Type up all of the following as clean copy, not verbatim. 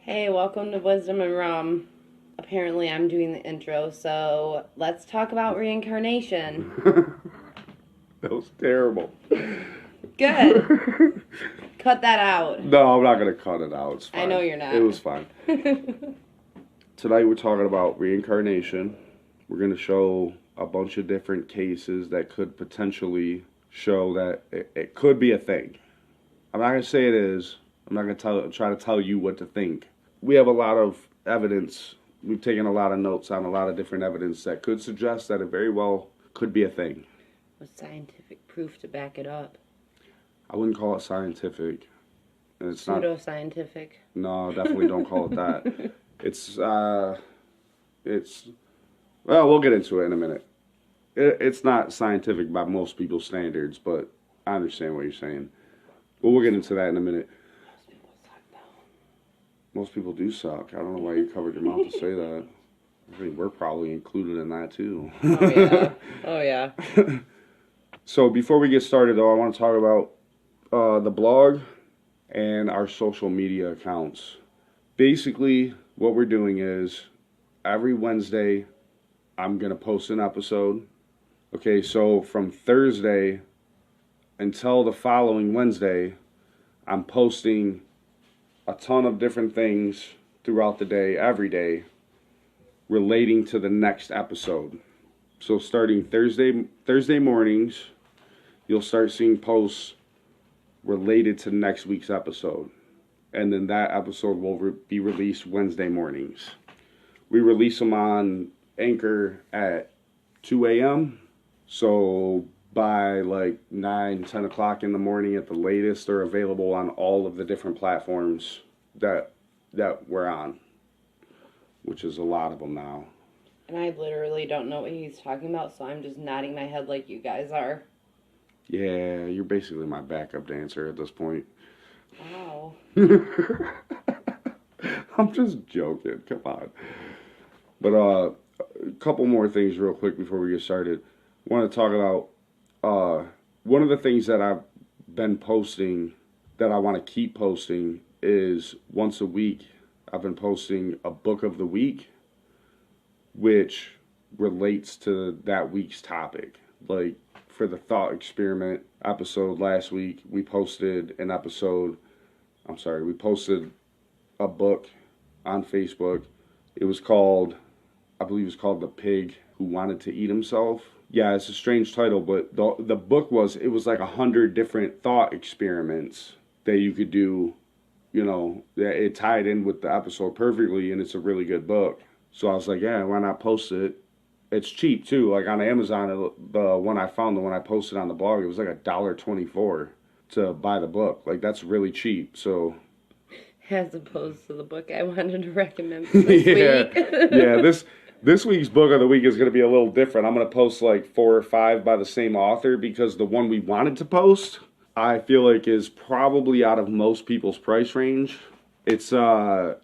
Hey, welcome to Wisdom and Rum. Apparently, I'm doing the intro, so let's talk about reincarnation. That was terrible. Good. Cut that out. No, I'm not going to cut it out. It's fine. I know you're not. It was fine. Tonight we're talking about reincarnation. We're going to show a bunch of different cases that could potentially show that it could be a thing. I'm not going to say it is. I'm not going to try to tell you what to think. We have a lot of evidence. We've taken a lot of notes on a lot of different evidence that could suggest that it very well could be a thing. With scientific proof to back it up. I wouldn't call it scientific. It's pseudoscientific. No, definitely don't call it that. Well, we'll get into it in a minute. It's not scientific by most people's standards, but I understand what you're saying. But we'll get into that in a minute. Most people do suck. I don't know why you covered your mouth to say that. I think we're probably included in that too. Oh yeah. Oh yeah. So before we get started though, I want to talk about the blog and our social media accounts. Basically, what we're doing is every Wednesday, I'm going to post an episode. Okay, so from Thursday until the following Wednesday, I'm posting a ton of different things throughout the day, every day, relating to the next episode. So starting Thursday mornings, you'll start seeing posts related to next week's episode. And then that episode will be released Wednesday mornings. We release them on Anchor at 2 a.m. So by like 9, 10 o'clock in the morning at the latest, they're available on all of the different platforms that we're on, which is a lot of them now. And I literally don't know what he's talking about, so I'm just nodding my head like you guys are. Yeah, you're basically my backup dancer at this point. Wow. I'm just joking. Come on. But a couple more things real quick before we get started. I want to talk about one of the things that I've been posting that I want to keep posting is once a week I've been posting a book of the week which relates to that week's topic. Like for the thought experiment episode last week, we posted a book on Facebook. It was called, I believe it's called The Pig Who Wanted to Eat Himself. Yeah, it's a strange title, but the book was like 100 different thought experiments that you could do. You know, it tied in with the episode perfectly, and it's a really good book. So I was like, yeah, why not post it? It's cheap too. Like on Amazon, the one I posted on the blog, it was like $1.24 to buy the book. Like that's really cheap. So as opposed to the book I wanted to recommend for this week. Yeah, this week's book of the week is going to be a little different. I'm going to post like 4 or 5 by the same author because the one we wanted to post, I feel like is probably out of most people's price range. It's we're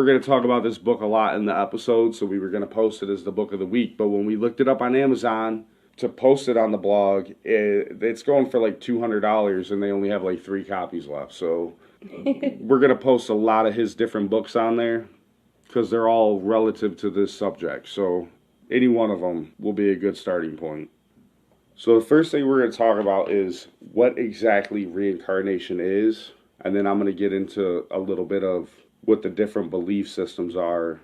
going to talk about this book a lot in the episode, so we were going to post it as the book of the week. But when we looked it up on Amazon to post it on the blog, it's going for like $200, and they only have like 3 copies left. So we're going to post a lot of his different books on there because they're all relative to this subject. So any one of them will be a good starting point. So the first thing we're going to talk about is what exactly reincarnation is. And then I'm going to get into a little bit of what the different belief systems are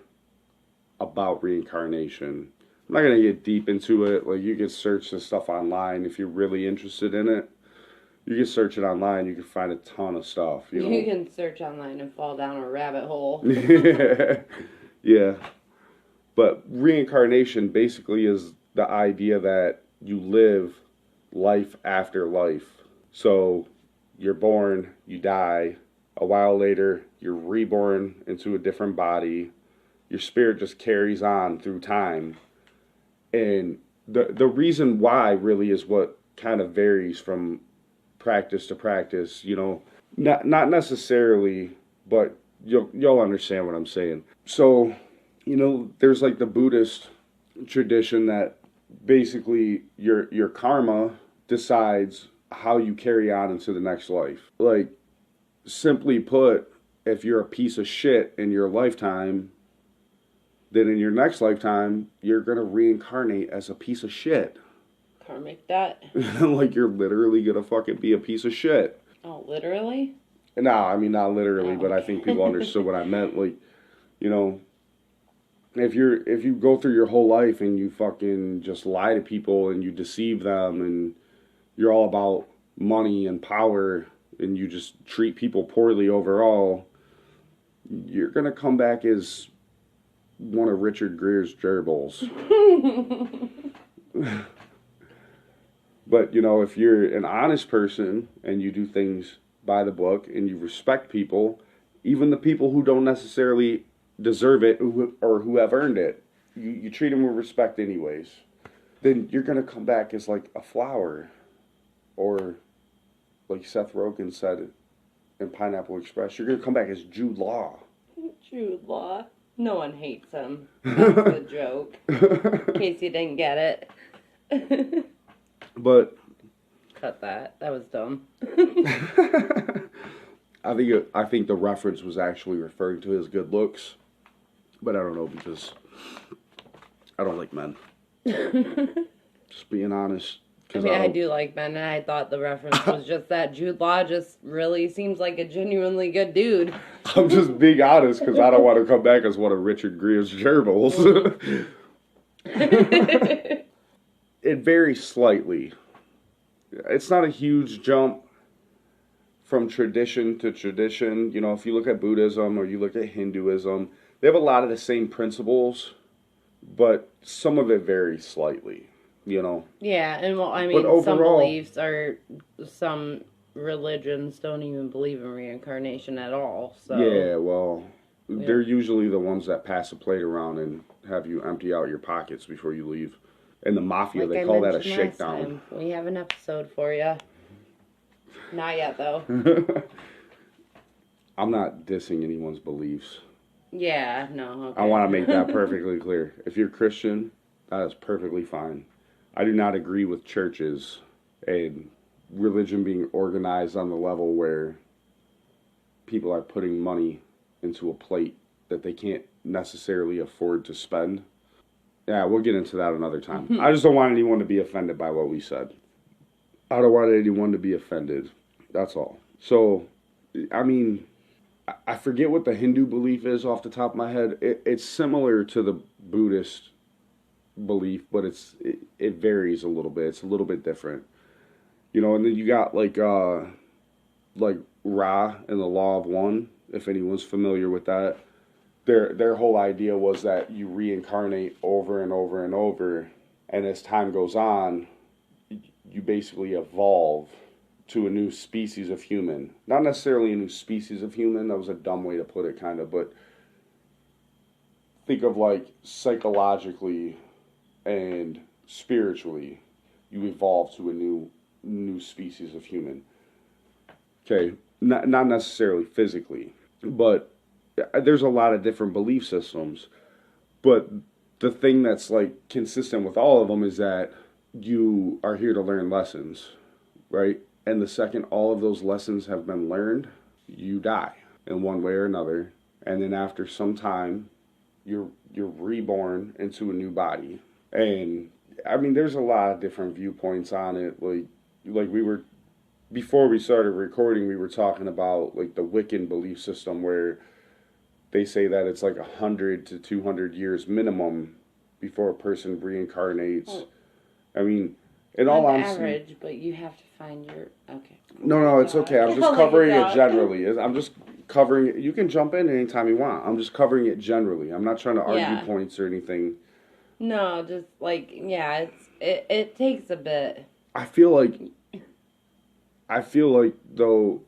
about reincarnation. I'm not going to get deep into it. Like you can search this stuff online if you're really interested in it. You can search it online. You can find a ton of stuff. You know? You can search online and fall down a rabbit hole. Yeah. But reincarnation basically is the idea that you live life after life. So you're born, you die. A while later, you're reborn into a different body. Your spirit just carries on through time. And the reason why really is what kind of varies from practice to practice, you know, not necessarily, but you'll understand what I'm saying. So, you know, there's like the Buddhist tradition that basically your karma decides how you carry on into the next life. Like simply put, if you're a piece of shit in your lifetime, then in your next lifetime, you're going to reincarnate as a piece of shit. Karmic debt. Like, you're literally going to fucking be a piece of shit. Oh, literally? No, I mean, not literally, but I think people understood what I meant. Like, you know, if you go through your whole life and you fucking just lie to people and you deceive them and you're all about money and power and you just treat people poorly overall, you're going to come back as one of Richard Grere's gerbils. But, you know, if you're an honest person and you do things by the book and you respect people, even the people who don't necessarily deserve it or who have earned it, you treat them with respect anyways, then you're going to come back as like a flower. Or, like Seth Rogen said in Pineapple Express, you're going to come back as Jude Law. Jude Law. No one hates him. That's the joke. In case you didn't get it. But cut that. That was dumb. I think the reference was actually referring to his good looks, but I don't know because I don't like men. Just being honest. I mean, I do like men, and I thought the reference was just that Jude Law just really seems like a genuinely good dude. I'm just being honest because I don't want to come back as one of Richard Grere's gerbils. It varies slightly. It's not a huge jump from tradition to tradition. You know, if you look at Buddhism or you look at Hinduism, they have a lot of the same principles, but some of it varies slightly. You know. Yeah, and well, I mean, overall, some beliefs are, some religions don't even believe in reincarnation at all. So yeah, well, they're usually the ones that pass a plate around and have you empty out your pockets before you leave. In the mafia, like they call that a shakedown. We have an episode for you. Not yet, though. I'm not dissing anyone's beliefs. Yeah, no. Okay. I want to make that perfectly clear. If you're Christian, that is perfectly fine. I do not agree with churches and religion being organized on the level where people are putting money into a plate that they can't necessarily afford to spend. Yeah, we'll get into that another time. I just don't want anyone to be offended by what we said. I don't want anyone to be offended. That's all. So, I mean, I forget what the Hindu belief is off the top of my head. It's similar to the Buddhist belief, but it varies a little bit. It's a little bit different. You know, and then you got like Ra and the Law of One, if anyone's familiar with that. Their whole idea was that you reincarnate over and over and over, and as time goes on, you basically evolve to a new species of human. Not necessarily a new species of human, that was a dumb way to put it, kind of, but think of like psychologically and spiritually, you evolve to a new species of human. Okay, not necessarily physically, but there's a lot of different belief systems. But the thing that's like consistent with all of them is that you are here to learn lessons, right? And the second all of those lessons have been learned, you die in one way or another. And then after some time, you're reborn into a new body. And I mean, there's a lot of different viewpoints on it. Like we were, before we started recording, we were talking about like the Wiccan belief system where they say that it's like 100 to 200 years minimum before a person reincarnates. Oh. I mean, in all honesty, average, but you have to find your okay. No, it's okay. I'm just covering it generally. I'm just covering it. You can jump in anytime you want. I'm just covering it generally. I'm not trying to argue points or anything. No, just like it takes a bit. I feel like though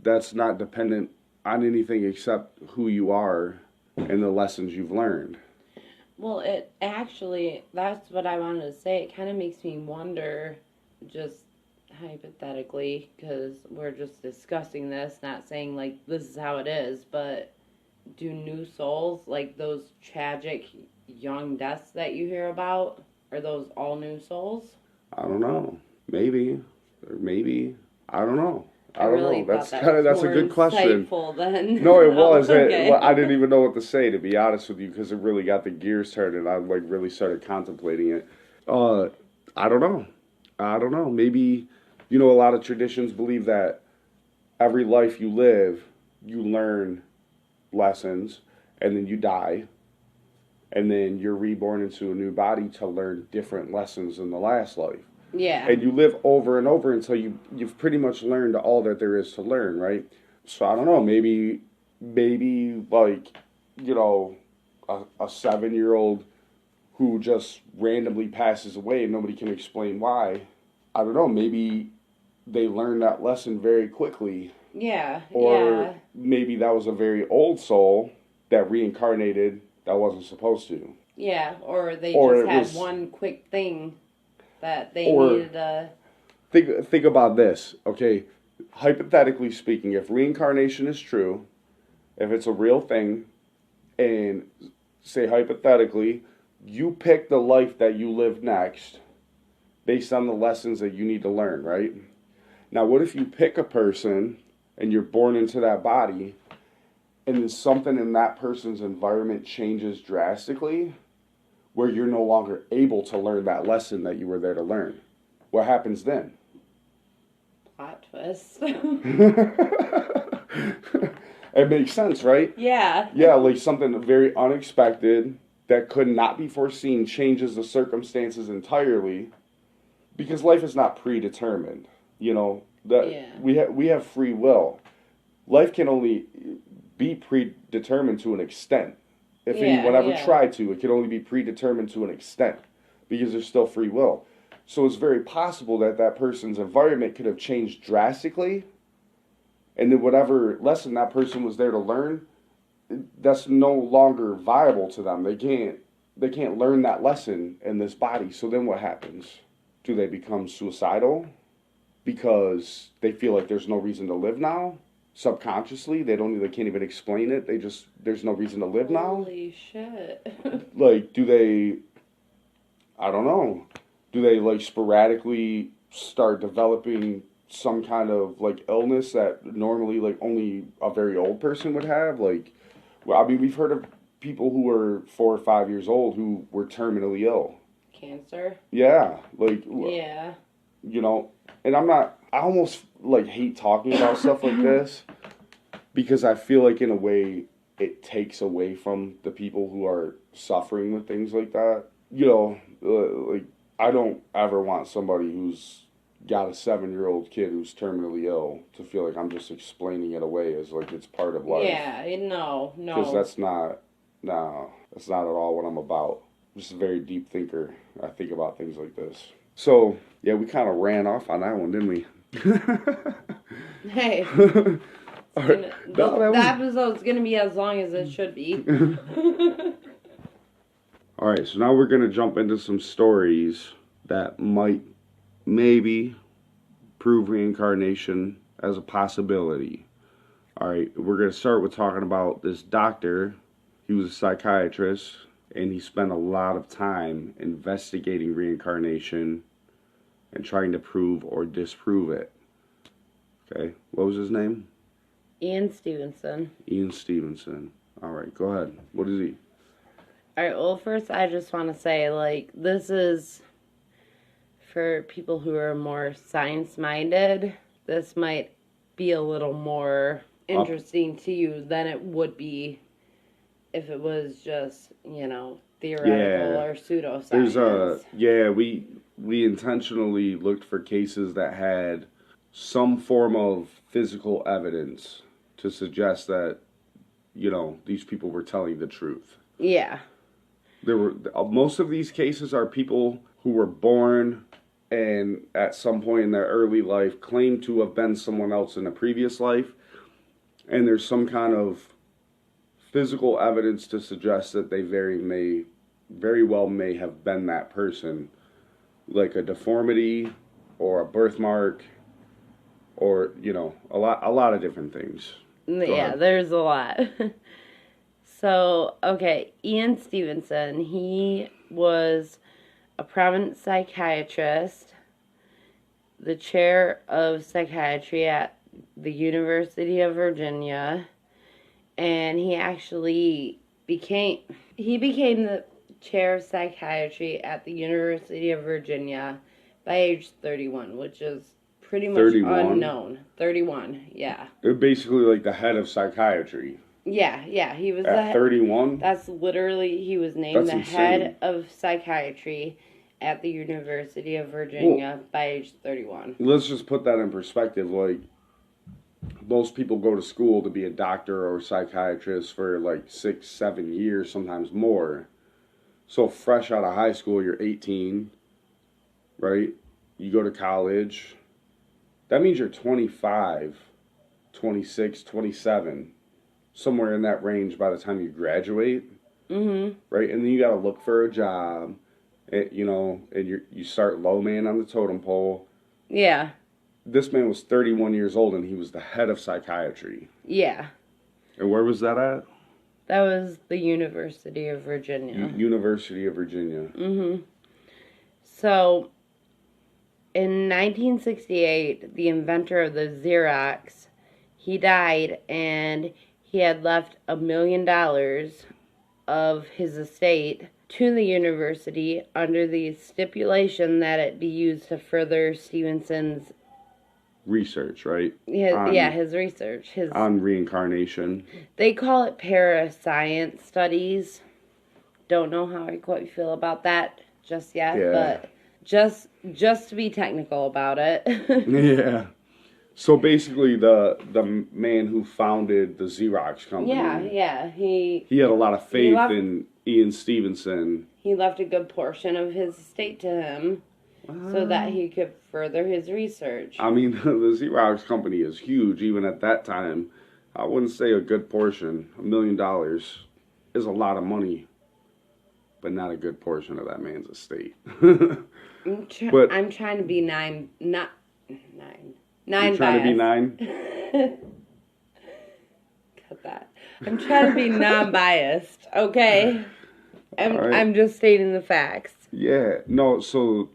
that's not dependent on anything except who you are and the lessons you've learned. Well, it actually, that's what I wanted to say. It kind of makes me wonder, just hypothetically, because we're just discussing this, not saying like this is how it is, but do new souls, like those tragic young deaths that you hear about, are those all new souls? I don't know. Maybe. Or maybe. I don't know. I don't really know. thought that was That's a more good question. insightful than... No, it Oh, was. okay. Well, I didn't even know what to say, to be honest with you, because it really got the gears turning. I like really started contemplating it. Uh, I don't know. I don't know. Maybe, a lot of traditions believe that every life you live, you learn lessons, and then you die, and then you're reborn into a new body to learn different lessons in the last life. Yeah. And you live over and over until you've pretty much learned all that there is to learn, right? So I don't know, maybe like, a 7-year-old who just randomly passes away and nobody can explain why. I don't know, maybe they learn that lesson very quickly. Yeah. Or maybe that was a very old soul that reincarnated that wasn't supposed to. Yeah, or they Or just had one quick thing that they needed to... Think about this, okay? Hypothetically speaking, if reincarnation is true, if it's a real thing, and say hypothetically, you pick the life that you live next based on the lessons that you need to learn, right? Now, what if you pick a person and you're born into that body, and then something in that person's environment changes drastically, where you're no longer able to learn that lesson that you were there to learn? What happens then? Plot twist. It makes sense, right? Yeah. Yeah, like something very unexpected that could not be foreseen changes the circumstances entirely, because life is not predetermined. We have free will. Life can only be predetermined to an extent. If anyone ever tried to, it can only be predetermined to an extent, because there's still free will. So it's very possible that that person's environment could have changed drastically, and then whatever lesson that person was there to learn, that's no longer viable to them. They can't learn that lesson in this body. So then what happens? Do they become suicidal because they feel like there's no reason to live now? Subconsciously, they can't even explain it. There's no reason to live now. Holy shit. Like, I don't know. Do they like sporadically start developing some kind of like illness that normally like only a very old person would have? Like, well, I mean, we've heard of people who were 4 or 5 years old who were terminally ill. Cancer? Yeah, like, yeah. And I almost like hate talking about stuff like this, because I feel like in a way it takes away from the people who are suffering with things like that. Like, I don't ever want somebody who's got a 7-year-old kid who's terminally ill to feel like I'm just explaining it away as like it's part of life. Yeah, no. Because that's not at all what I'm about. I'm just a very deep thinker. I think about things like this. So, yeah, we kind of ran off on that one, didn't we? Hey. Right. The episode's going to be as long as it should be. Alright, so now we're going to jump into some stories that might maybe prove reincarnation as a possibility. Alright, we're going to start with talking about this doctor. He was a psychiatrist, and he spent a lot of time investigating reincarnation and trying to prove or disprove it. Okay, what was his name? Ian Stevenson. Ian Stevenson. Alright, go ahead. What is he? Alright, well, first I just want to say, like, this is for people who are more science-minded. This might be a little more interesting to you than it would be if it was just, theoretical or pseudoscience. We intentionally looked for cases that had some form of physical evidence to suggest that, these people were telling the truth. Yeah. Most of these cases are people who were born and at some point in their early life claimed to have been someone else in a previous life, and there's some kind of physical evidence to suggest that they very well may have been that person, like a deformity or a birthmark, or a lot of different things. Yeah, there's a lot. So, okay, Ian Stevenson, he was a prominent psychiatrist, the chair of psychiatry at the University of Virginia, and he actually became the chair of psychiatry at the University of Virginia by age 31, which is pretty much 31? unknown. 31, yeah. They're basically like the head of psychiatry. Yeah, he was at 31. That's literally, he was named That's the insane. head of psychiatry at the University of Virginia by age 31. Let's just put that in perspective. Like, most people go to school to be a doctor or a psychiatrist for like 6, 7 years, sometimes more. So fresh out of high school, you're 18, right? You go to college. That means you're 25, 26, 27, somewhere in that range by the time you graduate. Mm-hmm. Right? And then you got to look for a job, and you start low man on the totem pole. Yeah. This man was 31 years old, and he was the head of psychiatry. Yeah. And where was that at? That was the University of Virginia. University of Virginia. Mm-hmm. So, in 1968, the inventor of the Xerox, he died, and he had left $1 million of his estate to the university under the stipulation that it be used to further Stevenson's research, right? His research. On reincarnation. They call it parascience studies. Don't know how I quite feel about that just yet, but just to be technical about it. Yeah. So basically, the man who founded the Xerox company. Yeah. He had a lot of faith in Ian Stevenson. He left a good portion of his estate to him so that he could further his research. I mean, the Xerox company is huge. Even at that time, I wouldn't say a good portion. $1 million is a lot of money, but not a good portion of that man's estate. I'm trying to be nine. You're trying to be 9? Cut that. I'm trying to be non-biased, okay? I'm just stating the facts. Yeah. No, so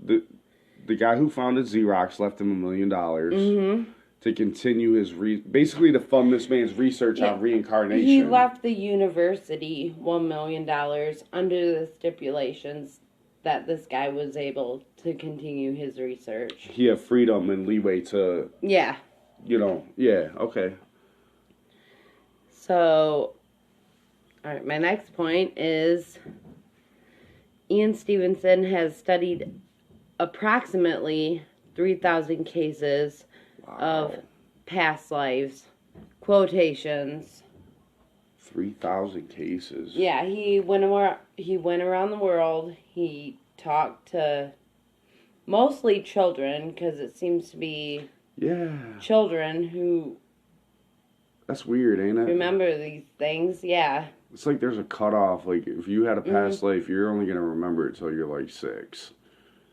the guy who founded Xerox left him $1 million to continue his basically to fund this man's research on reincarnation. He left the university $1 million under the stipulations that this guy was able to continue his research. He had freedom and leeway to... Yeah. Okay. So, all right, my next point is Ian Stevenson has studied approximately 3,000 cases of past lives, quotations. 3,000 cases. Yeah, he went around the world. He talked to mostly children, because it seems to be children who... That's weird, ain't it? Remember these things, yeah. It's like there's a cutoff. Like, if you had a past life, you're only going to remember it till you're like 6.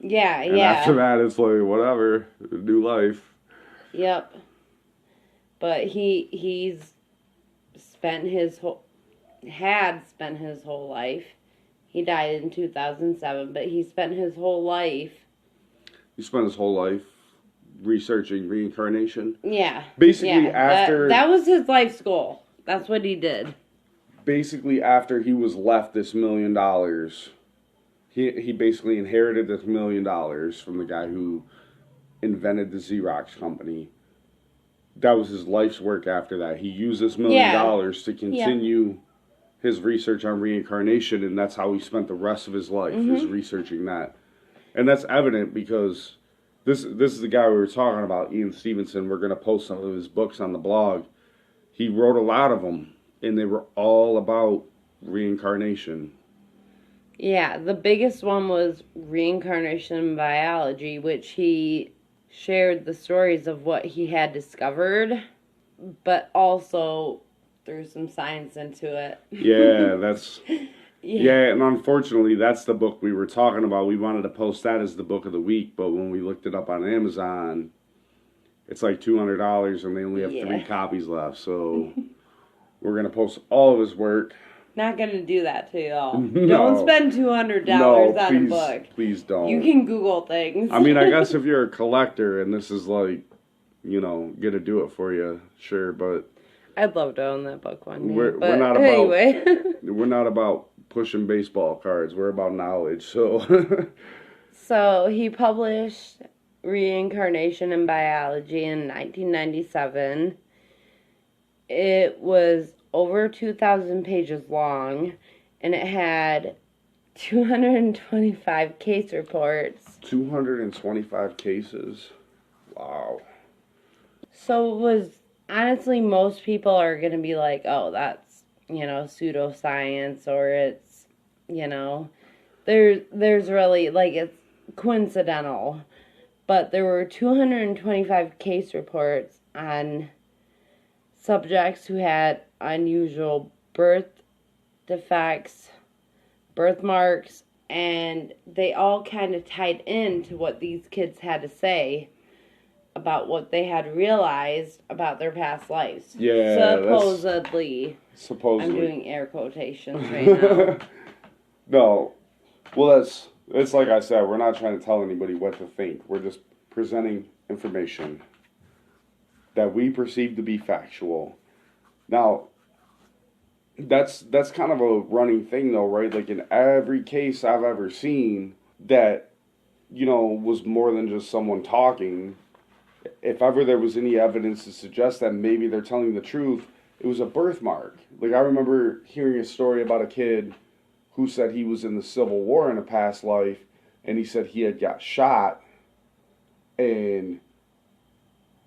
Yeah, and after that, it's like, whatever, new life. Yep. But he's spent his whole life. He died in 2007, but he spent his whole life. He spent his whole life researching reincarnation. Yeah. Basically, after... That was his life's goal. That's what he did. Basically, after he was left this $1 million, he basically inherited this $1 million from the guy who invented the Xerox company. That was his life's work after that. He used this $1 million to continue his research on reincarnation, and that's how he spent the rest of his life, is researching that. And that's evident because this is the guy we were talking about, Ian Stevenson. We're going to post some of his books on the blog. He wrote a lot of them, and they were all about reincarnation. Yeah, the biggest one was reincarnation in biology, which he shared the stories of what he had discovered, but also threw some science into it. Yeah, that's... Yeah, and unfortunately, that's the book we were talking about. We wanted to post that as the book of the week, but when we looked it up on Amazon, it's like $200, and they only have 3 copies left. So we're going to post all of his work. Not going to do that to y'all. No. Don't spend $200 on a book. Please don't. You can Google things. I mean, I guess if you're a collector and this is like get to do it for you, sure, but I'd love to own that book one day. we're not about anyway. we're not about pushing baseball cards. We're about knowledge. So So he published Reincarnation in Biology in 1997. It was over 2,000 pages long, and it had 225 case reports. 225 cases. Wow. So it was, honestly, most people are going to be like, oh, that's, pseudoscience, or it's, there's really, like, it's coincidental. But there were 225 case reports on subjects who had unusual birth defects, birthmarks, and they all kind of tied into what these kids had to say about what they had realized about their past lives. Yeah. Supposedly. Supposedly. I'm doing air quotations right now. No. Well, it's like I said, we're not trying to tell anybody what to think. We're just presenting information that we perceive to be factual. Now, that's kind of a running thing though, right? Like in every case I've ever seen that, was more than just someone talking, if ever there was any evidence to suggest that maybe they're telling the truth, it was a birthmark. Like I remember hearing a story about a kid who said he was in the Civil War in a past life, and he said he had got shot, and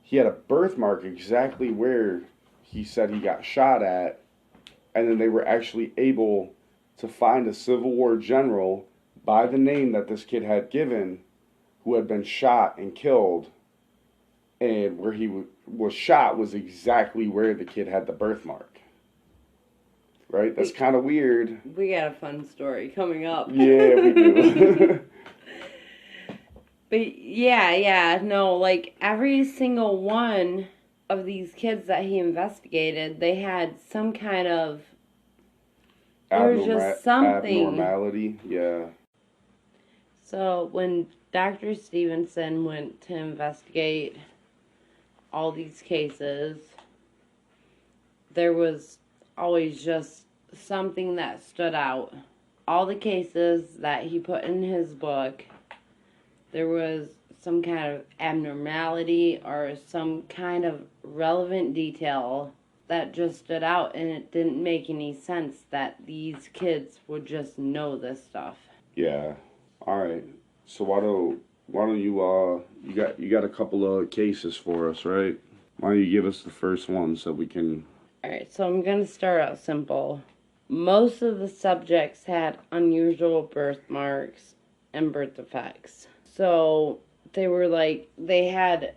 he had a birthmark exactly where he said he got shot at, and then they were actually able to find a Civil War general by the name that this kid had given who had been shot and killed, and where he was shot was exactly where the kid had the birthmark. Right? That's kind of weird. We got a fun story coming up. Yeah, we do. But yeah, no, like every single one of these kids that he investigated, they had some kind of, there was just something. Abnormality, yeah. So when Dr. Stevenson went to investigate all these cases, there was always just something that stood out. All the cases that he put in his book, there was some kind of abnormality or some kind of relevant detail that just stood out, and it didn't make any sense that these kids would just know this stuff. Yeah. All right. So why don't you got a couple of cases for us, right? Why don't you give us the first one so we can... All right, so I'm going to start out simple. Most of the subjects had unusual birthmarks and birth defects. So they had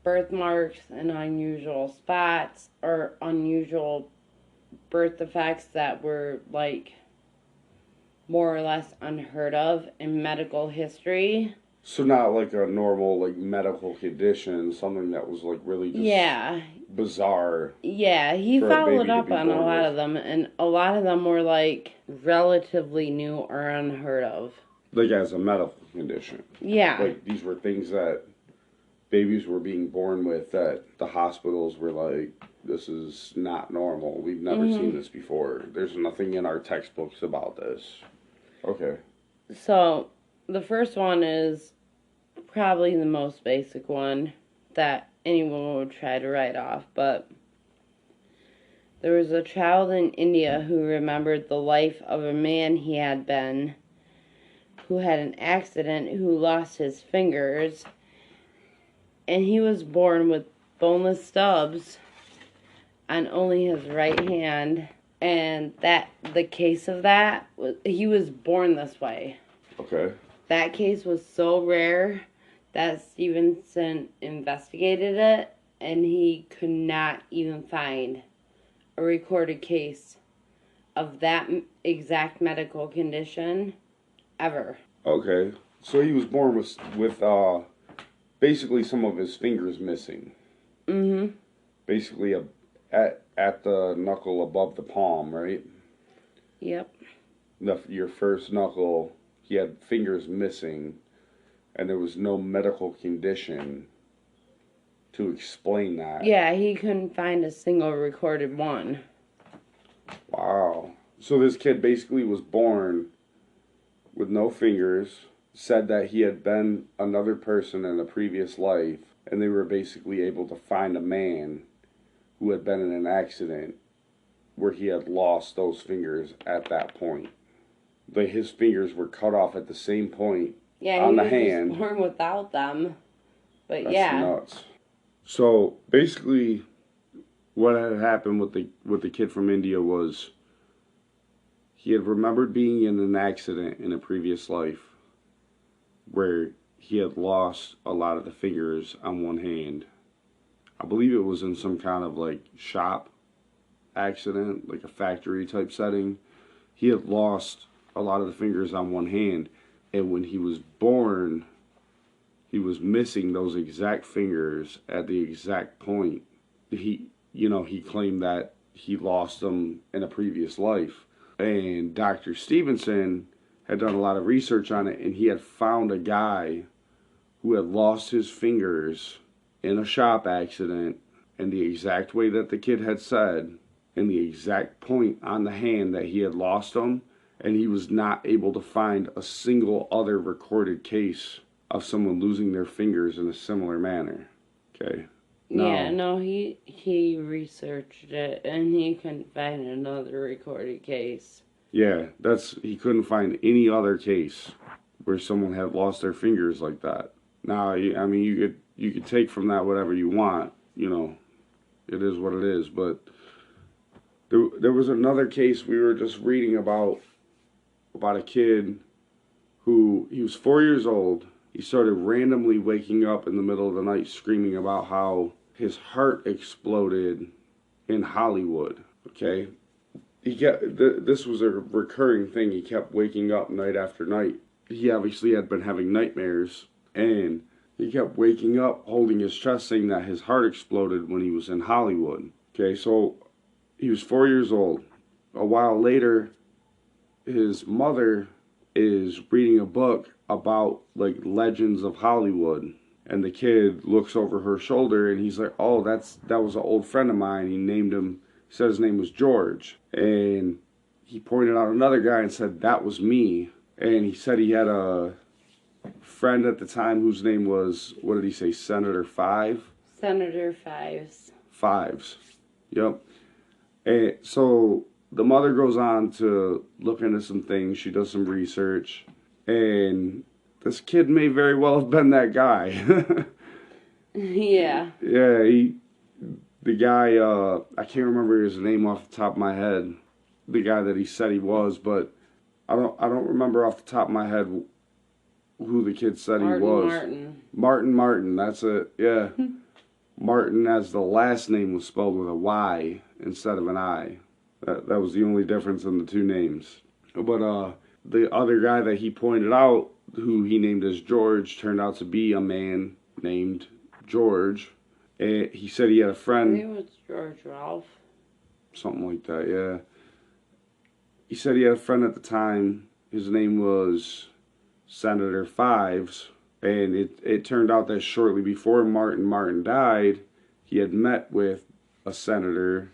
birthmarks in unusual spots or unusual birth defects that were like more or less unheard of in medical history. So not like a normal like medical condition, something that was like really just bizarre. Yeah, he followed up on a lot of them, and a lot of them were like relatively new or unheard of. Like as a medical condition. Yeah. Like these were things that babies were being born with that the hospitals were like, this is not normal. We've never seen this before. There's nothing in our textbooks about this. Okay. So the first one is probably the most basic one that anyone would try to write off, but there was a child in India who remembered the life of a man he had been, who had an accident, who lost his fingers, and he was born with boneless stubs on only his right hand, and the case of that, he was born this way. Okay. That case was so rare that Stevenson investigated it, and he could not even find a recorded case of that exact medical condition ever. Okay. So he was born with basically some of his fingers missing. Mm-hmm. Basically at the knuckle above the palm, right? Yep. Your first knuckle, he had fingers missing, and there was no medical condition to explain that. Yeah, he couldn't find a single recorded one. Wow. So this kid basically was born with no fingers, said that he had been another person in a previous life, and they were basically able to find a man who had been in an accident where he had lost those fingers at that point. His fingers were cut off at the same point on the hand. Just born without them. But That's yeah. nuts. So basically, what had happened with the kid from India was he had remembered being in an accident in a previous life where he had lost a lot of the fingers on one hand. I believe it was in some kind of like shop accident, like a factory type setting. He had lost a lot of the fingers on one hand, and when he was born, he was missing those exact fingers at the exact point. He claimed that he lost them in a previous life. And Dr. Stevenson had done a lot of research on it, and he had found a guy who had lost his fingers in a shop accident in the exact way that the kid had said, in the exact point on the hand that he had lost them, and he was not able to find a single other recorded case of someone losing their fingers in a similar manner. Okay. He researched it and he couldn't find another recorded case. Yeah, he couldn't find any other case where someone had lost their fingers like that. Now, I mean, you could take from that whatever you want, it is what it is, but there was another case we were just reading about a kid who, he was 4 years old. He started randomly waking up in the middle of the night screaming about how his heart exploded in Hollywood, okay? This was a recurring thing. He kept waking up night after night. He obviously had been having nightmares, and he kept waking up holding his chest saying that his heart exploded when he was in Hollywood. Okay, so he was 4 years old. A while later, his mother is reading a book about like legends of Hollywood, and the kid looks over her shoulder and he's like, "Oh, that was an old friend of mine." He named him. He said his name was George, and he pointed out another guy and said that was me. And he said he had a friend at the time whose name was, what did he say, Senator Five? Senator Fives. Fives. Yep. And so the mother goes on to look into some things. She does some research. And this kid may very well have been that guy. Yeah. Yeah, the guy, I can't remember his name off the top of my head. The guy that he said he was, but I don't remember off the top of my head who the kid said he was. Martin, that's it. Yeah. Martin, as the last name was spelled with a Y instead of an I. That was the only difference in the two names. But the other guy that he pointed out, who he named as George, turned out to be a man named George. And he said he had a friend. I think it was George Ralph. Something like that, yeah. He said he had a friend at the time. His name was Senator Fives. And it turned out that shortly before Martin died, he had met with a senator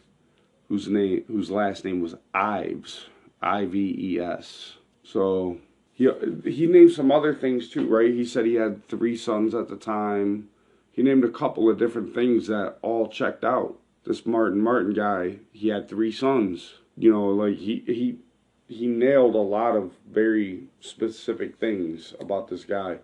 whose last name was Ives. Ives. So he named some other things too, right? He said he had 3 sons at the time. He named a couple of different things that all checked out. This Martin guy, he had 3 sons. Like he nailed a lot of very specific things about this guy.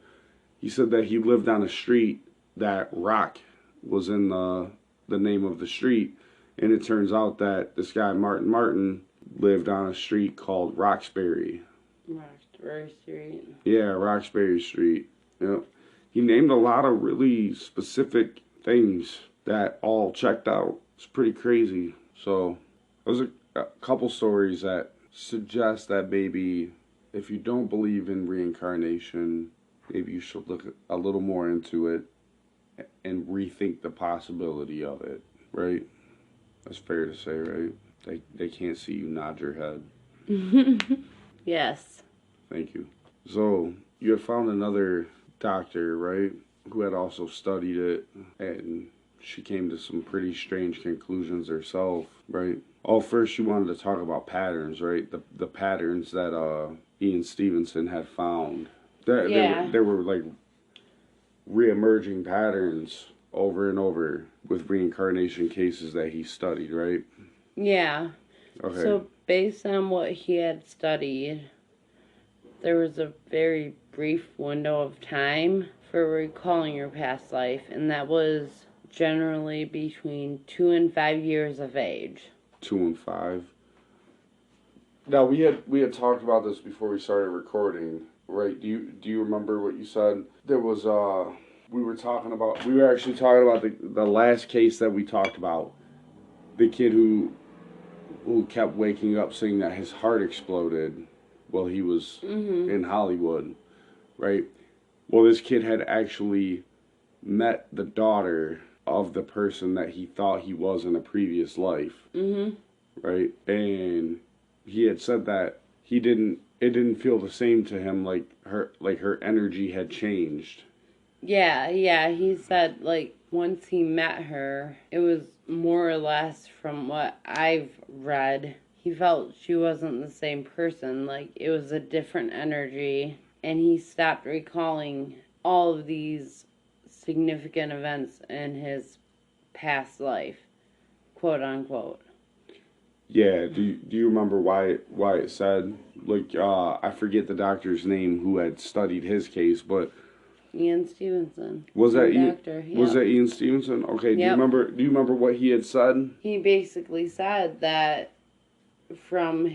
He said that he lived on a street that Rock was in the name of the street. And it turns out that this guy, Martin, lived on a street called Roxbury. Roxbury Street. Yeah, Roxbury Street. Yep. He named a lot of really specific things that all checked out. It's pretty crazy. So, those are a couple stories that suggest that maybe if you don't believe in reincarnation, maybe you should look a little more into it and rethink the possibility of it, right? That's fair to say, right? They can't see you nod your head. Yes. Thank you. So, you had found another doctor, right? Who had also studied it. And she came to some pretty strange conclusions herself, right? Oh, first you wanted to talk about patterns, right? The patterns that Ian Stevenson had found. There were like reemerging patterns over and over with reincarnation cases that he studied, right? Yeah. Okay. So based on what he had studied, there was a very brief window of time for recalling your past life, and that was generally between 2 and 5 years of age. 2 and 5. Now we had talked about this before we started recording, right? Do you remember what you said? There was we were actually talking about the last case that we talked about. The kid who kept waking up saying that his heart exploded while he was in Hollywood, right? Well, this kid had actually met the daughter of the person that he thought he was in a previous life, right? And he had said that it didn't feel the same to him, like her energy had changed. Yeah, he said, like, once he met her, it was more or less from what I've read, he felt she wasn't the same person, like, it was a different energy, and he stopped recalling all of these significant events in his past life, quote unquote. Yeah, do you remember why it said, like, I forget the doctor's name who had studied his case, but Ian Stevenson. Was that doctor? Yep. Was that Ian Stevenson? Okay, Yep. Do you remember what he had said? He basically said that from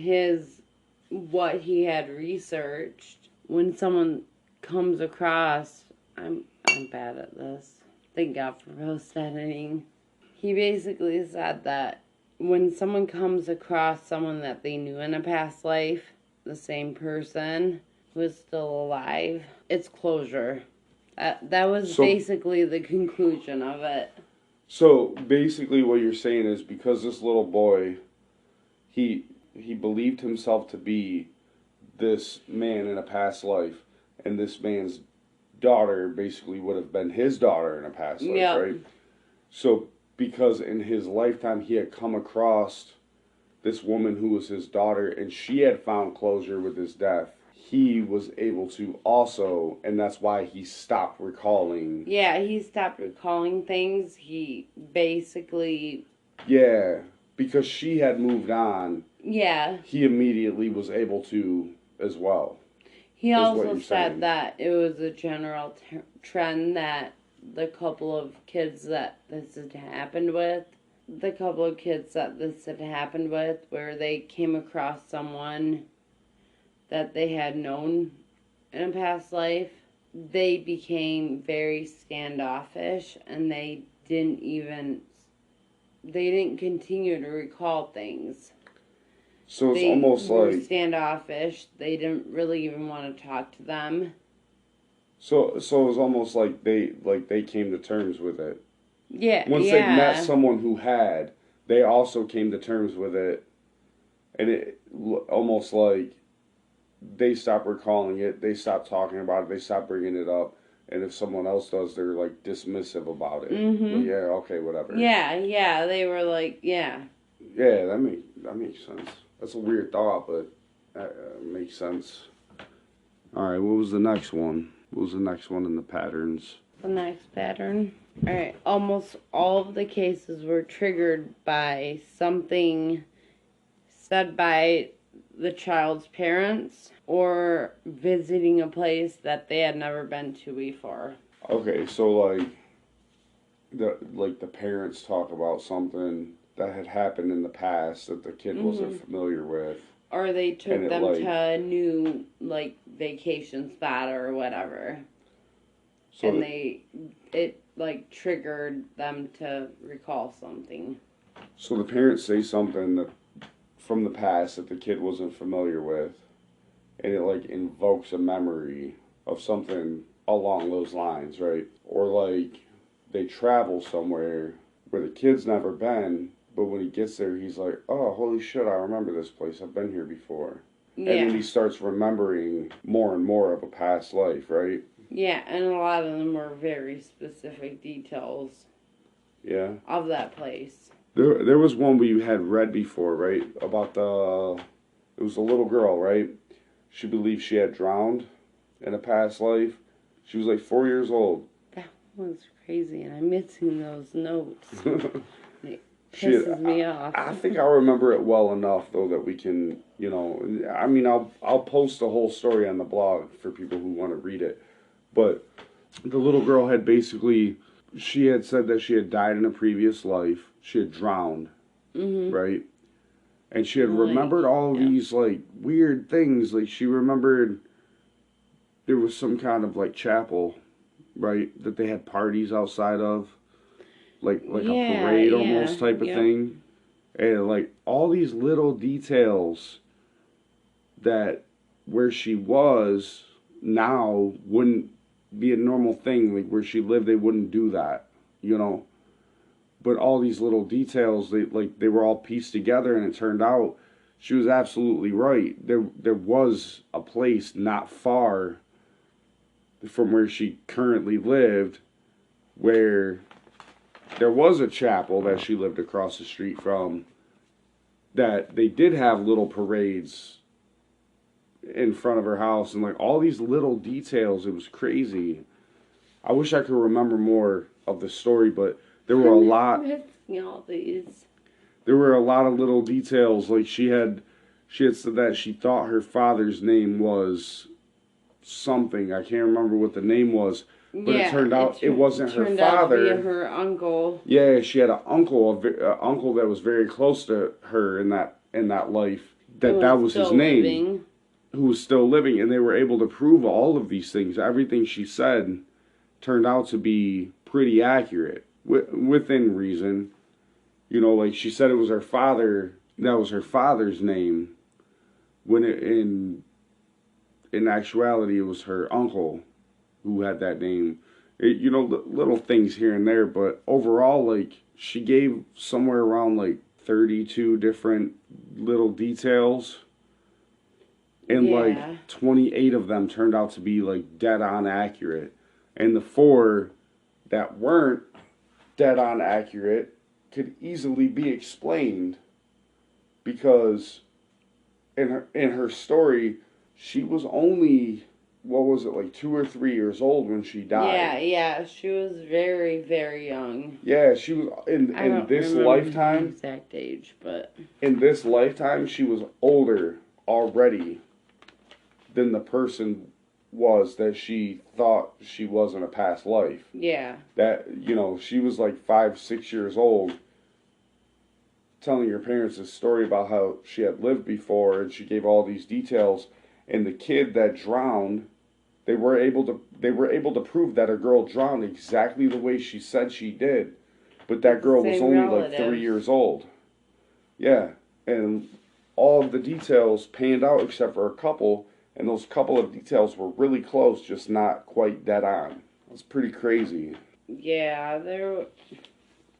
what he had researched, when someone comes across, I'm bad at this. Thank God for post editing. He basically said that when someone comes across someone that they knew in a past life, the same person who is still alive, it's closure. That was basically the conclusion of it. So basically what you're saying is because this little boy, he believed himself to be this man in a past life, and this man's daughter basically would have been his daughter in a past life, right? So because in his lifetime he had come across this woman who was his daughter, and she had found closure with his death, he was able to also, and that's why he stopped recalling. Yeah, he stopped recalling things. He basically... Yeah, because she had moved on. Yeah. He immediately was able to as well. He also said that it was a general trend that the couple of kids that this had happened with, where they came across someone that they had known in a past life, they became very standoffish, and they didn't continue to recall things. So it's almost like... They were standoffish. They didn't really even want to talk to them. So it was almost like they came to terms with it. Yeah. Once they met someone who had, they also came to terms with it, and it almost like they stopped recalling it, they stopped talking about it, they stopped bringing it up, and if someone else does, they're like dismissive about it. Like, yeah, okay, whatever. Yeah, they were like, yeah. Yeah, that makes sense. That's a weird thought, but that makes sense. All right, what was the next one? What was the next one in the patterns? The next pattern? All right, almost all of the cases were triggered by something said by the child's parents or visiting a place that they had never been to before. Okay, so the parents talk about something that had happened in the past that the kid wasn't familiar with. Or they took them to a new, vacation spot or whatever. So and it triggered them to recall something. So the parents say something that from the past that the kid wasn't familiar with, and it invokes a memory of something along those lines, right? Or they travel somewhere where the kid's never been, but when he gets there, he's like, oh, holy shit, I remember this place. I've been here before. Yeah. And then he starts remembering more and more of a past life, right? Yeah, and a lot of them were very specific details. Yeah. of that place. There was one we had read before, right? About it was a little girl, right? She believed she had drowned in a past life. She was like 4 years old. That was crazy, and I'm missing those notes. It She pisses me off. I think I remember it well enough though that we can, you know, I mean, I'll post the whole story on the blog for people who want to read it. But the little girl had basically, she had said that she had died in a previous life. She had drowned, right? And she had remembered all these like weird things. Like she remembered there was some kind of like chapel, right, that they had parties outside of, like a parade almost type of thing, and like all these little details that where she was now wouldn't be a normal thing. Like where she lived, they wouldn't do that, you know. But all these little details, they were all pieced together, and it turned out she was absolutely right. There was a place not far from where she currently lived where there was a chapel that she lived across the street from, that they did have little parades in front of her house, and like all these little details. It was crazy. I wish I could remember more of the story, but there were a lot. All these. There were a lot of little details. Like she had said that she thought her father's name was something. I can't remember what the name was, but it turned out it wasn't her father. Turned out to be her uncle. Yeah, she had an uncle that was very close to her in that life. That was his name. Living. Who was still living, and they were able to prove all of these things. Everything she said turned out to be pretty accurate, within reason. You know, like she said it was her father, that was her father's name, when in actuality it was her uncle who had that name. You know, little things here and there, but overall, like, she gave somewhere around like 32 different little details, and like 28 of them turned out to be like dead on accurate, and the 4 that weren't dead on accurate could easily be explained, because in her story, she was only, what was it, like 2 or 3 years old when she died. Yeah, she was very, very young. Yeah, she was in this lifetime. The exact age, but in this lifetime, she was older already than the person was that she thought she was in a past life. Yeah. That, you know, she was like 5, 6 years old, telling her parents a story about how she had lived before, and she gave all these details. And the kid that drowned, they were able to prove that a girl drowned exactly the way she said she did, but that girl was only like 3 years old. Yeah, and all of the details panned out except for a couple, and those couple of details were really close, just not quite dead on. It's pretty crazy. Yeah,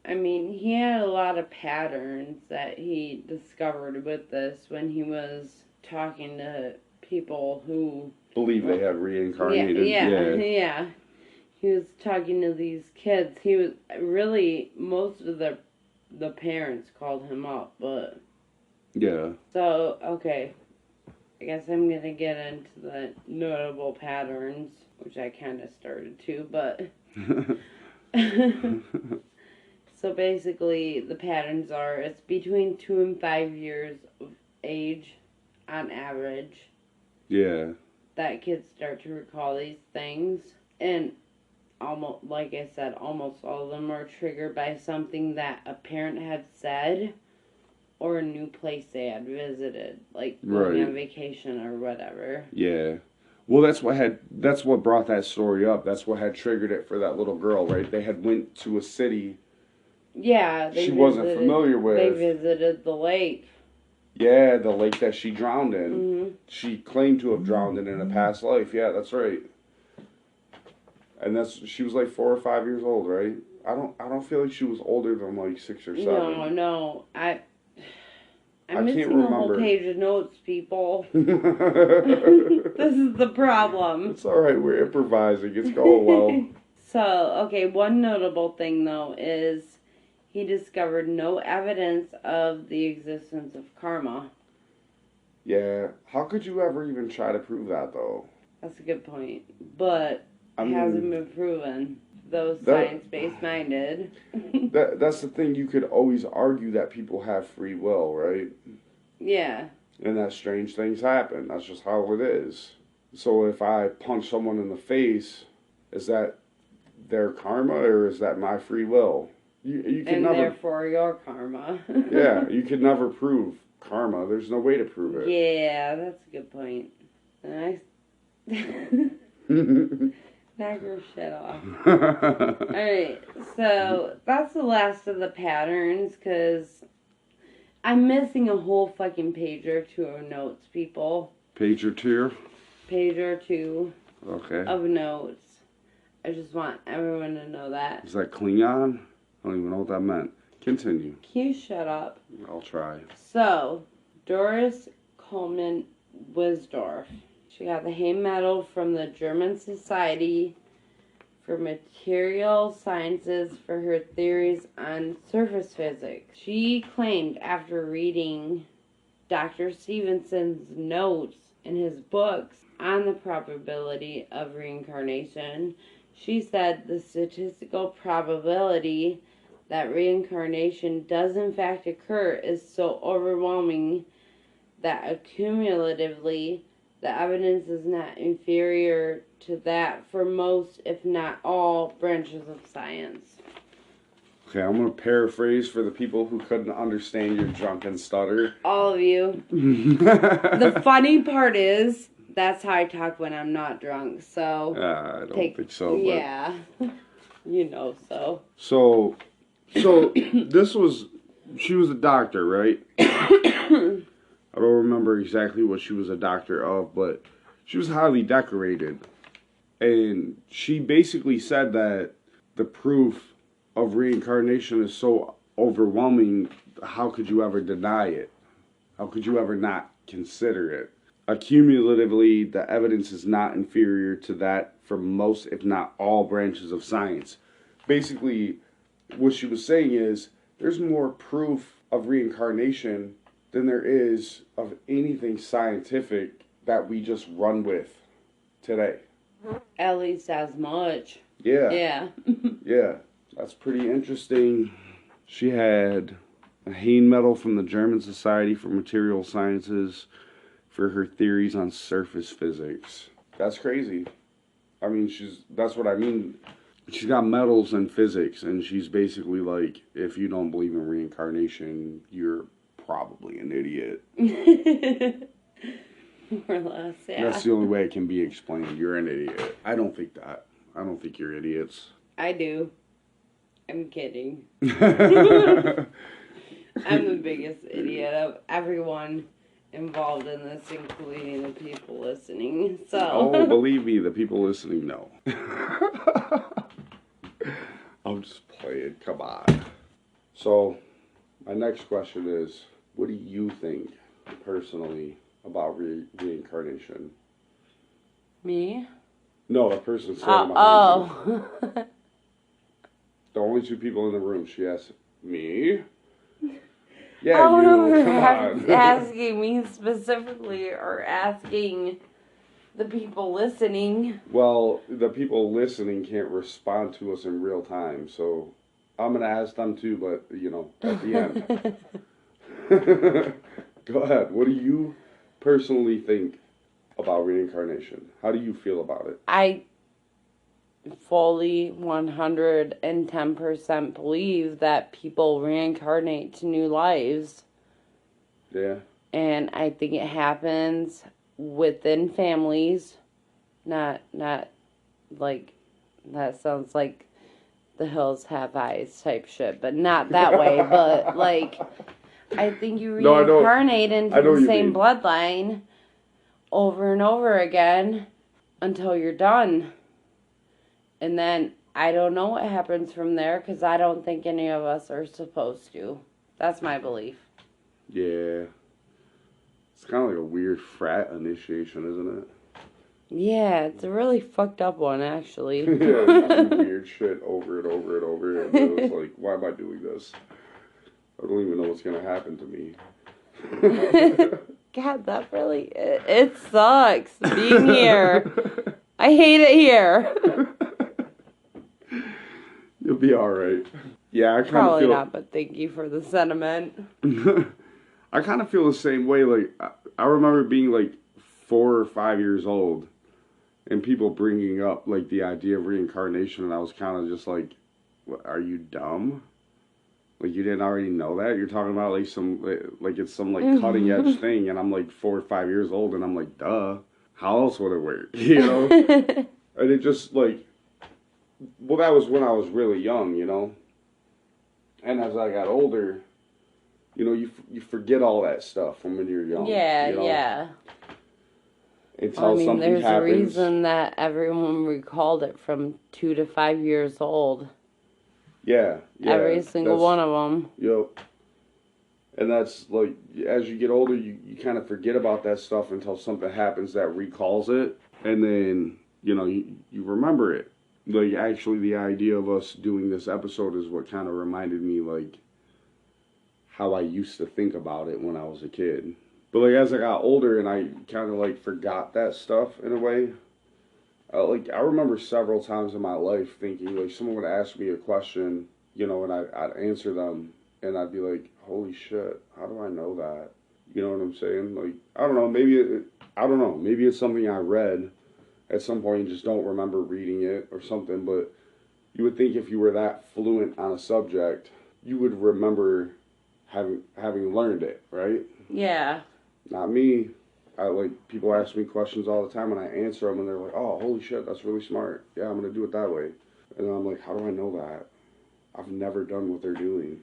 I mean, he had a lot of patterns that he discovered with this when he was talking to people who believe they had reincarnated. Yeah. He was talking to these kids. He was really, most of the parents called him up, but yeah. So, okay, I guess I'm gonna get into the notable patterns, which I kind of started to, but so basically the patterns are, it's between 2 and 5 years of age on average. Yeah. That kids start to recall these things, and almost, like I said, almost all of them are triggered by something that a parent had said or a new place they had visited, like going on vacation or whatever. Yeah. Well, that's what brought that story up. That's what had triggered it for that little girl, right? They had went to a city. Yeah, she wasn't familiar with. They visited the lake. Yeah, the lake that she drowned in. Mm-hmm. She claimed to have drowned in a past life. Yeah, that's right. And she was like 4 or 5 years old, right? I don't feel like she was older than like 6 or 7. No. I'm missing a whole page of notes, people. This is the problem. It's all right. We're improvising. It's going well. So, okay, one notable thing, though, is he discovered no evidence of the existence of karma. Yeah, how could you ever even try to prove that, though? That's a good point. But it hasn't been proven. Those science-based minded. That's the thing. You could always argue that people have free will, right? Yeah. And that strange things happen. That's just how it is. So if I punch someone in the face, is that their karma or is that my free will? You can never, therefore your karma. Yeah, you could never prove karma. There's no way to prove it. Yeah, that's a good point. Nice. Knock your shit off. Alright, so that's the last of the patterns, because I'm missing a whole fucking page or two of notes, people. Page or two? Page or two. Okay. Of notes. I just want everyone to know that. Is that Klingon? I don't even know what that meant. Continue. Can you shut up? I'll try. So, Doris Kuhlmann-wildorf. She got the Hay Medal from the German Society for Material Sciences for her theories on surface physics. She claimed after reading Dr. Stevenson's notes in his books on the probability of reincarnation, she said the statistical probability that reincarnation does in fact occur is so overwhelming that accumulatively the evidence is not inferior to that for most, if not all, branches of science. Okay, I'm going to paraphrase for the people who couldn't understand your drunken stutter. All of you. The funny part is, that's how I talk when I'm not drunk, so... I don't think so, but... Yeah. You know so. So this was... She was a doctor, right? I don't remember exactly what she was a doctor of, but she was highly decorated. And she basically said that the proof of reincarnation is so overwhelming, how could you ever deny it? How could you ever not consider it? Accumulatively, the evidence is not inferior to that for most, if not all, branches of science. Basically, what she was saying is, there's more proof of reincarnation than there is of anything scientific that we just run with today. At least as much. Yeah. Yeah. Yeah. That's pretty interesting. She had a Hay Medal from the German Society for Material Sciences for her theories on surface physics. That's crazy. I mean, that's what I mean. She's got medals in physics, and she's basically like, if you don't believe in reincarnation, you're probably an idiot. More or less, yeah. That's the only way it can be explained. You're an idiot. I don't think that. I don't think you're idiots. I do. I'm kidding. I'm the biggest idiot of everyone involved in this, including the people listening. So. Oh, believe me, the people listening know. I'm just playing. Come on. So, my next question is, what do you think, personally, about reincarnation? Me? No, the person standing behind you. Oh. The only two people in the room. She asked me. Yeah, I don't know if come on. asking me specifically or asking the people listening. Well, the people listening can't respond to us in real time, so I'm going to ask them too, but, at the end. Go ahead. What do you personally think about reincarnation? How do you feel about it? I fully 110% believe that people reincarnate to new lives. Yeah. And I think it happens within families. Not like, that sounds like The Hills Have Eyes type shit, but not that way. But like, I think you reincarnate into the same bloodline over and over again until you're done. And then I don't know what happens from there, because I don't think any of us are supposed to. That's my belief. Yeah. It's kind of like a weird frat initiation, isn't it? Yeah, it's a really fucked up one, actually. Yeah, you just do weird shit over and over and over, and it was like, why am I doing this? I don't even know what's gonna happen to me. God, that really, it sucks being here. I hate it here. You'll be alright. Yeah, I kind of Probably feel... not, but thank you for the sentiment. I kind of feel the same way. Like, I remember being like 4 or 5 years old, and people bringing up like the idea of reincarnation, and I was kind of just like, "Are you dumb? Like, you didn't already know that? You're talking about like it's some like cutting edge thing," and I'm like 4 or 5 years old, and I'm like, "Duh, how else would it work?" You know? And it just like, well, that was when I was really young, you know. And as I got older, you know, you forget all that stuff from when you're young. Yeah, you know? yeah. Until something there's happens. a reason that everyone recalled it from 2 to 5 years old. Yeah. Every single one of them. Yep. And that's like, as you get older, you kind of forget about that stuff until something happens that recalls it. And then, you know, you remember it. Like, actually, the idea of us doing this episode is what kind of reminded me, like, how I used to think about it when I was a kid. But, like, as I got older and I kind of, like, forgot that stuff in a way, like, I remember several times in my life thinking, like, someone would ask me a question, you know, and I'd answer them, and I'd be like, holy shit, how do I know that? You know what I'm saying? Like, I don't know, maybe it's something I read at some point and just don't remember reading it or something, but you would think if you were that fluent on a subject, you would remember having learned it, right? Yeah. Not me. People ask me questions all the time and I answer them and they're like, oh, holy shit, that's really smart. Yeah, I'm going to do it that way. And then I'm like, how do I know that? I've never done what they're doing.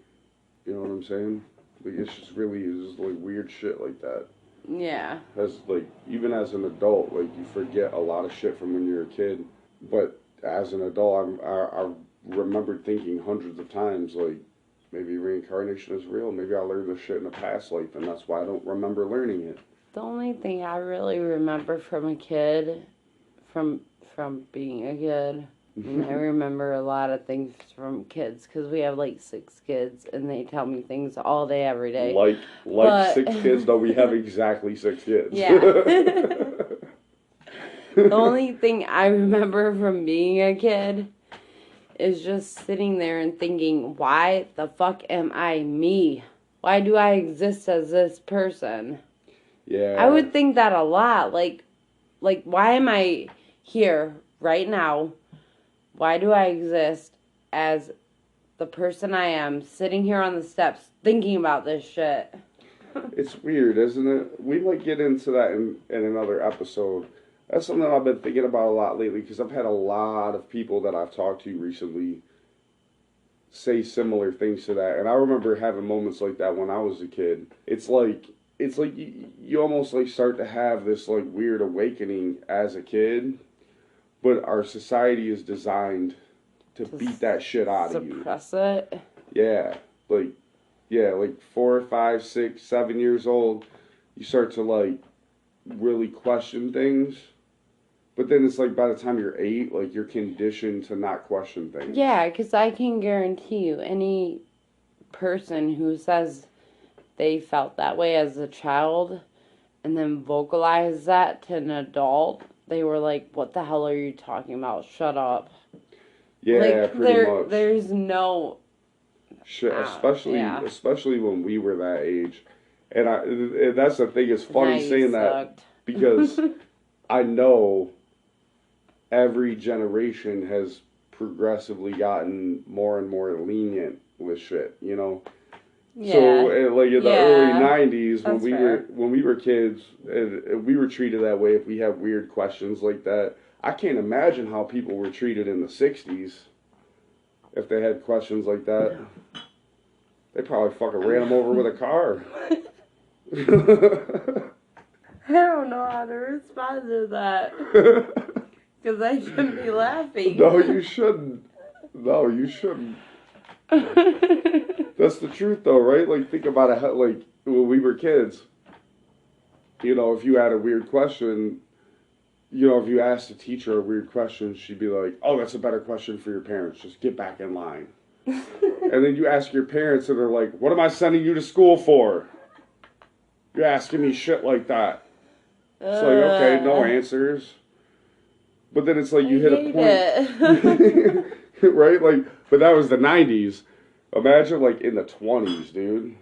You know what I'm saying? Like, it's just like weird shit like that. Yeah. As like, even as an adult, like, you forget a lot of shit from when you're a kid. But as an adult, I remembered thinking hundreds of times, like, maybe reincarnation is real. Maybe I learned this shit in a past life, and that's why I don't remember learning it. The only thing I really remember from a kid, from being a kid, and I remember a lot of things from kids, because we have like 6 kids, and they tell me things all day, every day. Like 6 kids, though we have exactly 6 kids. Yeah. The only thing I remember from being a kid is just sitting there and thinking, why the fuck am I me? Why do I exist as this person? Yeah. I would think that a lot. Like, why am I here right now? Why do I exist as the person I am, sitting here on the steps, thinking about this shit? It's weird, isn't it? We might get into that in another episode. That's something I've been thinking about a lot lately, because I've had a lot of people that I've talked to recently say similar things to that. And I remember having moments like that when I was a kid. It's like you almost like start to have this like weird awakening as a kid, but our society is designed to beat that shit out of you. Suppress it. Yeah, like 4, 5, 6, 7 years old, you start to like really question things. But then it's like by the time you're 8, like you're conditioned to not question things. Yeah, because I can guarantee you, any person who says they felt that way as a child and then vocalized that to an adult, they were like, what the hell are you talking about? Shut up. Yeah, like, pretty much. There's no... Shit, especially when we were that age. And that's the thing, it's funny saying that, because I know every generation has progressively gotten more and more lenient with shit, you know? Yeah. So, like in the early 90s, when we were kids, and we were treated that way if we had weird questions like that. I can't imagine how people were treated in the 60s if they had questions like that. They probably fucking ran them over with a car. I don't know how to respond to that. Because I shouldn't be laughing. No, you shouldn't. That's the truth, though, right? Like, think about it. Like, when we were kids, you know, if you had a weird question, you know, if you asked a teacher a weird question, she'd be like, oh, that's a better question for your parents. Just get back in line. And then you ask your parents, and they're like, what am I sending you to school for? You're asking me shit like that. It's like, okay, no answers. But then it's like you hit a point. Right? Like, but that was the 90s. Imagine, like, in the 20s, dude.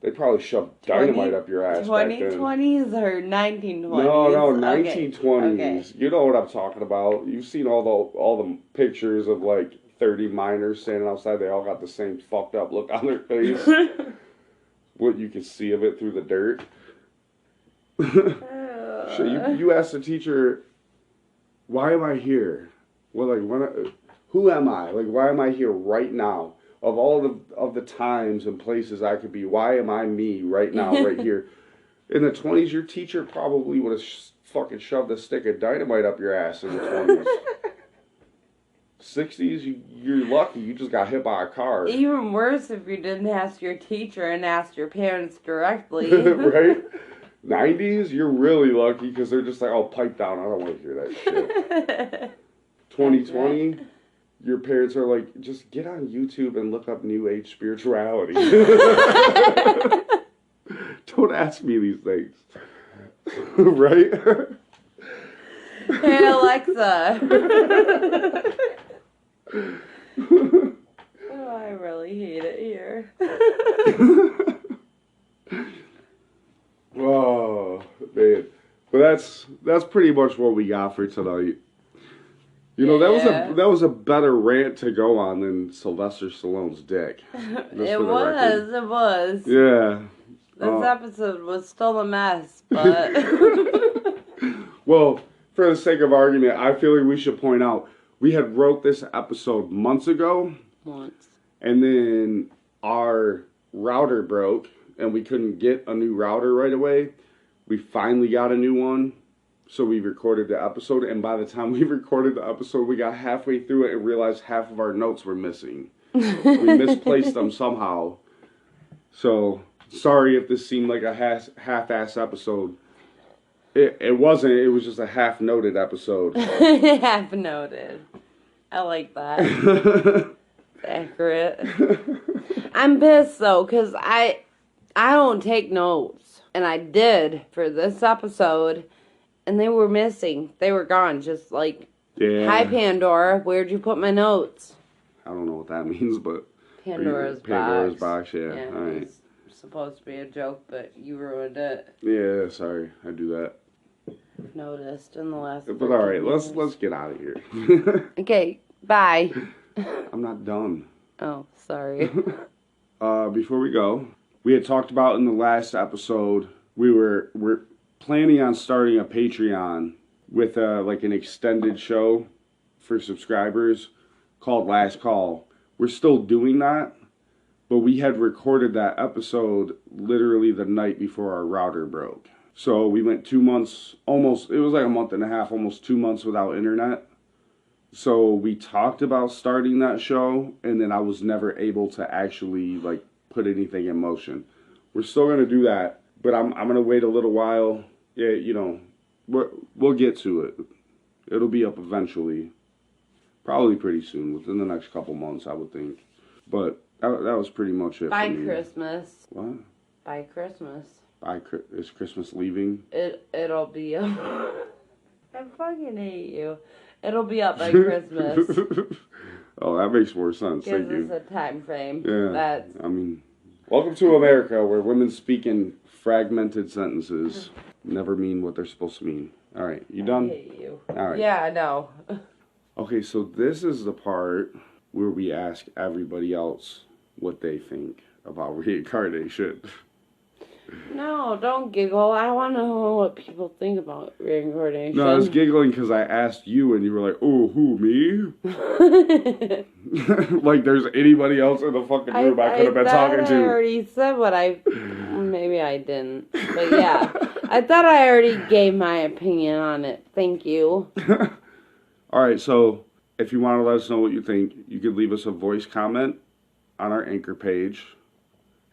They probably shoved dynamite up your ass back then. 2020s or 1920s? No, 1920s. Okay. You know what I'm talking about. You've seen all the pictures of, like, 30 miners standing outside. They all got the same fucked up look on their face. What you can see of it through the dirt. So you ask the teacher, why am I here? Well, like, who am I? Like, why am I here right now? Of all of the times and places I could be, why am I me right now, right here? In the 20s, your teacher probably would have fucking shoved a stick of dynamite up your ass in the 20s. 60s, you're lucky. You just got hit by a car. Even worse if you didn't ask your teacher and asked your parents directly. Right? 90s, you're really lucky because they're just like, oh, pipe down. I don't want to hear that shit. 2020, your parents are like, just get on YouTube and look up New Age spirituality. Don't ask me these things. Right? Hey, Alexa. Oh, I really hate it here. Oh, man. But that's pretty much what we got for tonight. You know, that was a better rant to go on than Sylvester Stallone's dick. It was. Yeah. This episode was still a mess, but... Well, for the sake of argument, I feel like we should point out, we had wrote this episode months ago. And then our router broke, and we couldn't get a new router right away. We finally got a new one. So we recorded the episode, and by the time we recorded the episode, we got halfway through it and realized half of our notes were missing. We misplaced them somehow. So, sorry if this seemed like a half-ass episode. It wasn't. It was just a half-noted episode. Half-noted. I like that. Accurate. I'm pissed, though, because I don't take notes. And I did for this episode. And they were missing. They were gone. Just like, hi, Pandora. Where'd you put my notes? I don't know what that means, but... Pandora's box, yeah. All right. It's supposed to be a joke, but you ruined it. Yeah, sorry. I do that. Noticed in the last... But all right, let's get out of here. Okay, bye. I'm not done. Oh, sorry. Before we go, we had talked about in the last episode, we're planning on starting a Patreon with like an extended show for subscribers called Last Call. We're still doing that, but we had recorded that episode literally the night before our router broke. So we went 2 months, almost, it was like a month and a half, almost 2 months without internet. So we talked about starting that show, and then I was never able to actually like put anything in motion. We're still going to do that. But I'm going to wait a little while. Yeah, you know, we'll get to it. It'll be up eventually. Probably pretty soon, within the next couple months, I would think. But that was pretty much it. By Christmas. What? By Christmas. Is Christmas leaving? It'll be up. I fucking hate you. It'll be up by Christmas. Oh, that makes more sense. Thank you. Gives us a time frame. Yeah. I mean, welcome to America, where women speak in fragmented sentences never mean what they're supposed to mean. All right, you done? I hate you. All right. Yeah, I know. Okay, so this is the part where we ask everybody else what they think about reincarnation. No, don't giggle. I want to know what people think about reincarnation. No, I was giggling because I asked you and you were like, oh, who, me? Like there's anybody else in the fucking room I could have been talking to. I already said what maybe I didn't. But yeah, I thought I already gave my opinion on it. Thank you. All right, so if you want to let us know what you think, you could leave us a voice comment on our Anchor page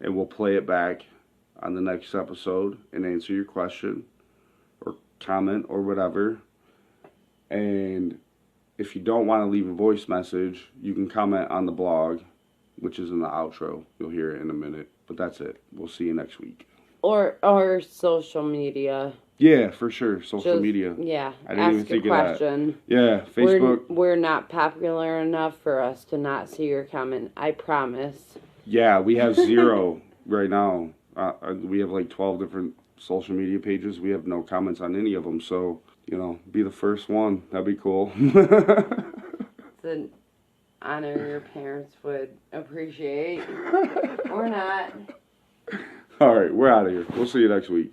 and we'll play it back on the next episode and answer your question or comment or whatever. And if you don't want to leave a voice message, you can comment on the blog, which is in the outro. You'll hear it in a minute. But that's it. We'll see you next week. Or social media. Yeah, for sure. Social media. Yeah. I didn't even think of that. Ask a question. Yeah, Facebook. We're not popular enough for us to not see your comment. I promise. Yeah, we have 0 right now. We have like 12 different social media pages. We have no comments on any of them. So, be the first one. That'd be cool. It's an honor your parents would appreciate. Or not. All right, we're out of here. We'll see you next week.